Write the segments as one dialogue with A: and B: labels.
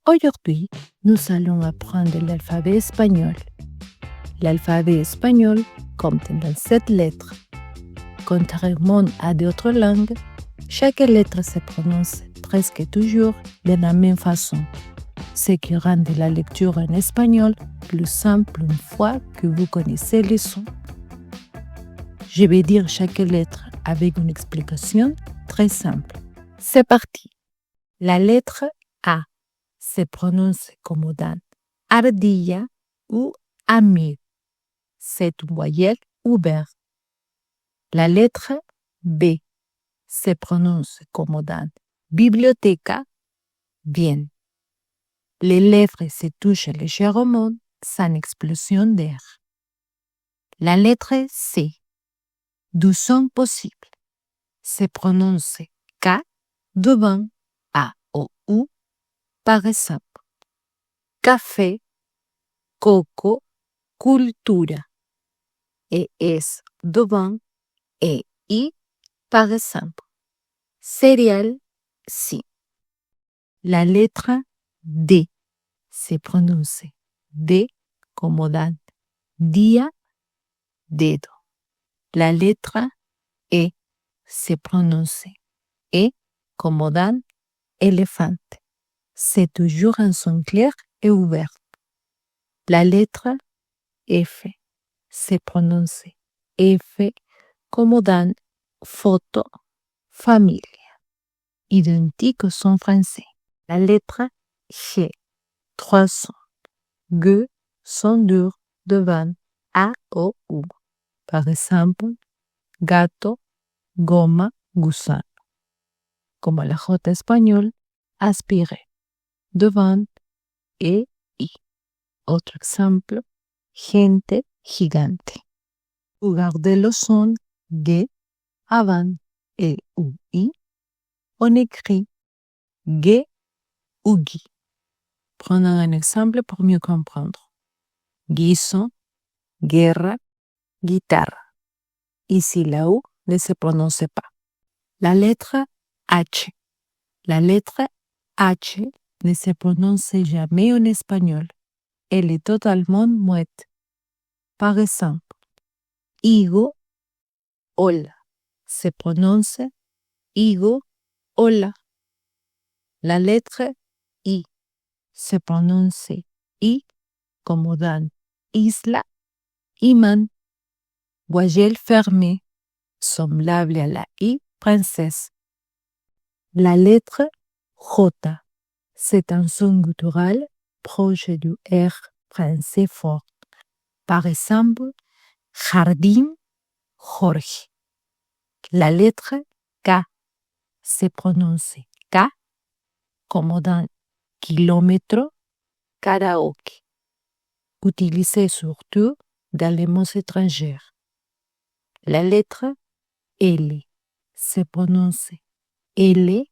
A: Aujourd'hui, nous allons apprendre l'alphabet espagnol. L'alphabet espagnol compte 27 lettres. Contrairement à d'autres langues, chaque lettre se prononce presque toujours de la même façon, ce qui rend la lecture en espagnol plus simple une fois que vous connaissez les sons. Je vais dire chaque lettre avec une explication très simple. C'est parti. La lettre A se prononce comme dans ardilla ou amir. C'est une voyelle ouverte. La lettre B se prononce comme dans biblioteca, bien. Les lèvres se touchent légèrement sans explosion d'air. La lettre C, du son possible, se prononce K devant A ou U, par exemple. Café, coco, cultura. Et S devant et I, par exemple. Céréales, si. La lettre D se prononce D comme dans dia, dedo. La lettre E se prononce E comme dans éléphant. C'est toujours un son clair et ouvert. La lettre F se prononce F comme dans photo, famille. Identique au son français. La lettre G, 3 sons. G, son dur devant A ou U. Par exemple, gato, goma, gusano. Comme la jota espagnole, aspirer. Devant E, I. Autre exemple, gente, gigante. Pour garder le son G avant E ou I, on écrit G ou Gui. Prenons un exemple pour mieux comprendre. Guiso, guerra, guitare. Ici, la U ne se prononce pas. La lettre H. La lettre H ne se prononce jamais en espagnol. Elle est totalement muette. Par exemple, higo, hola. Se prononce higo, hola. La lettre I se prononce I comme dans isla, imán. Voyelle fermée, semblable à la I princesse. La lettre J, c'est un son guttural proche du R français fort. Par exemple, jardín, Jorge. La lettre K se prononce K comme dans kilomètre, karaoke. Utilisé surtout dans les mots étrangers. La lettre L se prononce L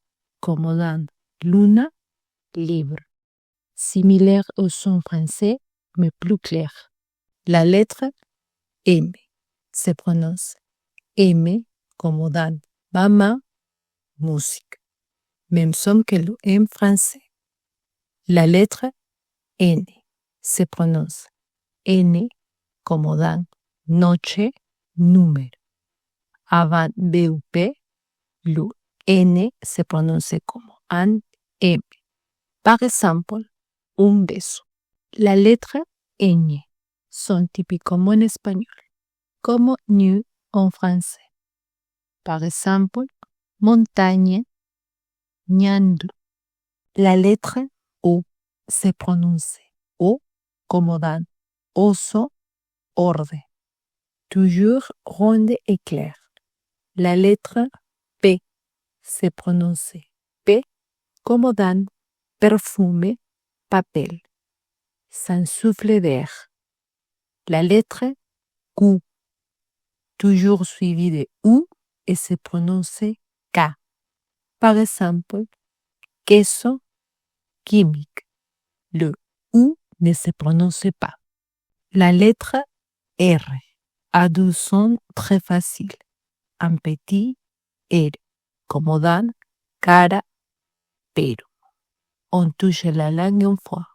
A: comme dans luna, libre. Similaire au son français, mais plus clair. La lettre M se prononce M comme dans maman, musique. Même son que le M français. La lettre N se prononce N comme dans noche, número. Avant BUP, le N se prononce comme un M. Par exemple, un beso. La lettre ñ son typiquement en espagnol, comme ñu en français. Par exemple, montagne, ñandu. La lettre O se prononce O comme dans oso, orde. Toujours ronde et claire. La lettre P se prononce P comme dans perfume, papel. Sans souffle d'air. La lettre Q, toujours suivie de U et se prononce K. Par exemple, queso, chimique. Le U ne se prononce pas. La lettre R a deux sons très faciles. Un petit R, comme dans cara, pero. on touche la langue une fois.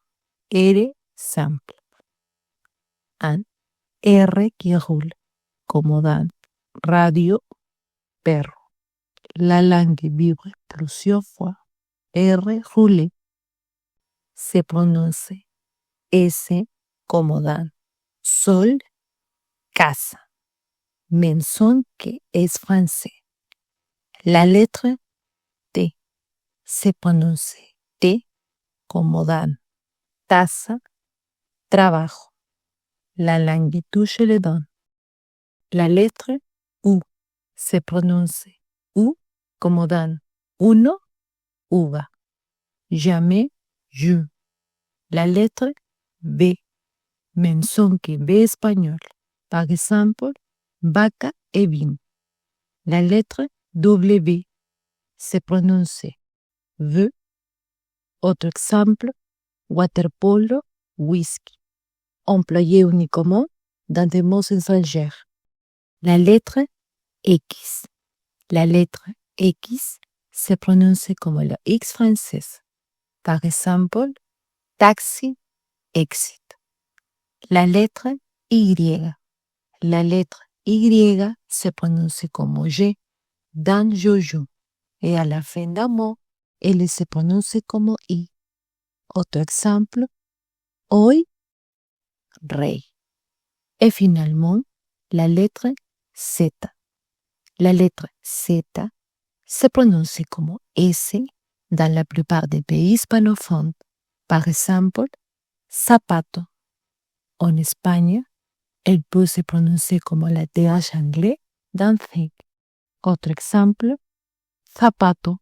A: R simple. Un R qui roule, comme dans radio, perro. La langue vibre plusieurs fois. R roulé. Se prononce S como dans sol, casa. Mention que es français. La lettre T se prononce T como dans taza, trabajo. La langue touche les dents. La lettre U se prononce U como dans uno, uva. Jamais, je. La lettre B, mention que B espagnol. Par exemple, vaca et vin. La lettre W se prononce V. Autre exemple, waterpolo, whisky. Employé uniquement dans des mots étrangers. La lettre X. La lettre X se prononce comme la X française. Par exemple, taxi, exit. La lettre Y. La lettre Y se prononce comme G dans jojo. Et à la fin d'un mot, elle se prononce comme I. Autre exemple, hoy, rey. Et finalement, la lettre Z. La lettre Z se prononce comme S dans la plupart des pays hispanophones. Par exemple, zapato. En Espagne, elle peut se prononcer comme la TH anglais dans thing. Autre exemple, zapato.